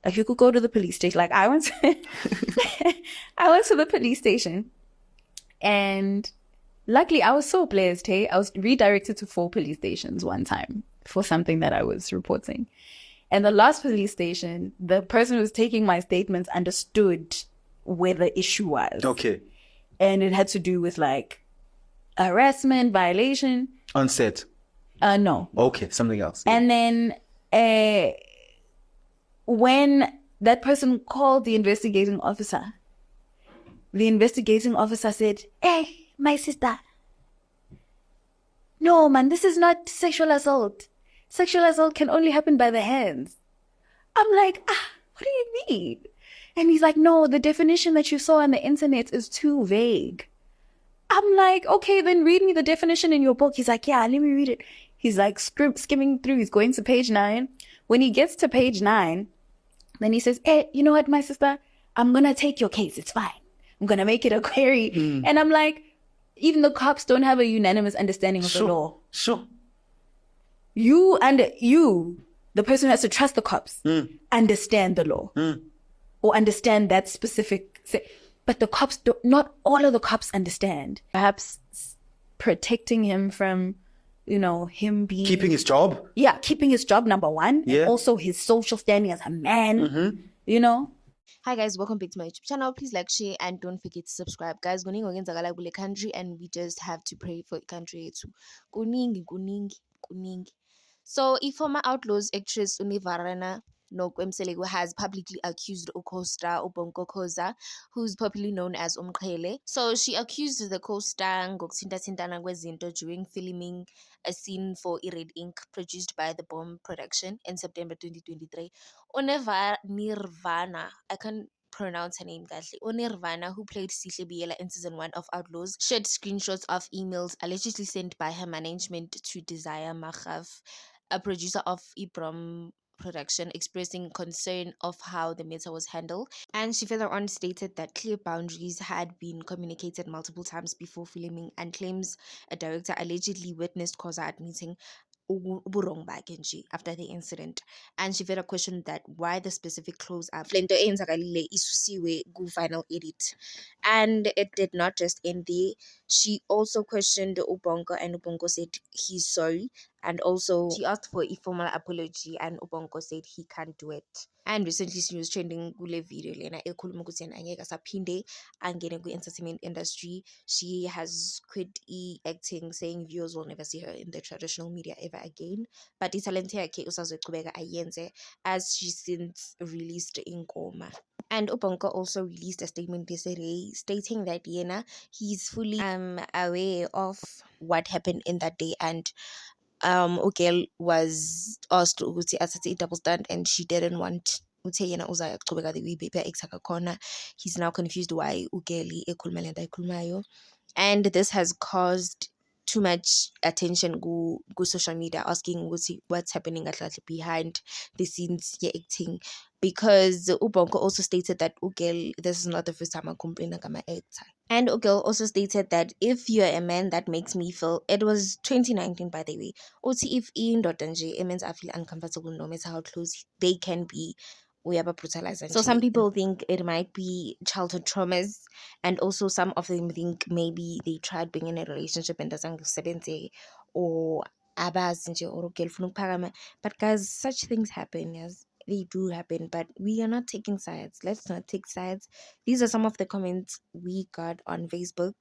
Like you could go to the police station. Like I went to, I went to the police station, and luckily I was so blessed. Hey, I was redirected to 4 police stations one time for something that I was reporting. And the last police station, the person who was taking my statements understood where the issue was. Okay. And it had to do with like harassment, violation. On set. No. Okay, something else. And then when that person called the investigating officer said, "Hey, my sister. No, man, this is not sexual assault. Sexual assault can only happen by the hands." I'm like, what do you mean? And he's like, no, the definition that you saw on the internet is too vague. I'm like, okay, then read me the definition in your book. He's like, yeah, let me read it. He's like skimming through. He's going to page 9. When he gets to page 9, then he says, hey, you know what, my sister? I'm going to take your case. It's fine. I'm going to make it a query. And I'm like, even the cops don't have a unanimous understanding of the law. Sure. You, the person who has to trust the cops, understand the law or understand that specific. But the cops, not all of the cops understand. Perhaps protecting him from, him being... Keeping his job? Yeah, keeping his job, number one. Yeah. And also his social standing as a man, Hi guys, welcome back to my YouTube channel. Please like, share, and don't forget to subscribe. Guys, kuningi okwenzakala kule country, and we just have to pray for the country too. Kuningi. So, former Outlaws actress Univarana Nokwemselego has publicly accused co-star Ubongo Khoza, who's popularly known as Umqhele. So, she accused the co-star ngokuthintathintana kwezinto during filming a scene for Red Ink, produced by the Bomb Production in September 2023. Nirvana, I can't pronounce her name badly. Onirvana, who played Sihle Biela in season 1 of Outlaws, shared screenshots of emails allegedly sent by her management to Desire Maghaf, a producer of Ibram production, expressing concern of how the matter was handled. And she further on stated that clear boundaries had been communicated multiple times before filming, and claims a director allegedly witnessed Khoza admitting uburong bakhe nje after the incident. And she further questioned that why the specific close up lento eyenzakalile isusiwe ku final edit. And it did not just end there. She also questioned Ubongo, and Ubongo said he's sorry, and also she asked for a formal apology, and Ubongo said he can't do it. And recently she was trending kule video lena ekhuluma ukuthi yena angeke asaphinde angene ku-entertainment industry. She has quit acting, saying viewers will never see her in the traditional media ever again, but italente yakhe usazochubeka ayenze, as she since released Ingoma. And Ubongo also released a statement yesterday stating that he's fully aware of what happened in that day, and Ugel was asked ukuthi athathe i-double stand, and she didn't want uthe yena uzaqhubeka the way exa kakhona. He's now confused why Ugeli ekhuluma lento ayikhulumayo, and this has caused too much attention go social media, asking ukuthi what's happening kahle behind the scenes acting, because Ubongo also stated that Ugel, this is not the first time I complain about my actor. And Ugel also stated that if you're a man, that makes me feel, it was 2019 by the way, uthi if indoda nje means I feel uncomfortable no matter how close they can be, we are brutalized. So some people think it might be childhood traumas, and also some of them think maybe they tried being in a relationship and doesn't sebenze, or abazi nje or ugel ufuna ukuphakama. But guys, such things happen, yes, they do happen, but we are not taking sides. Let's not take sides. These are some of the comments we got on Facebook.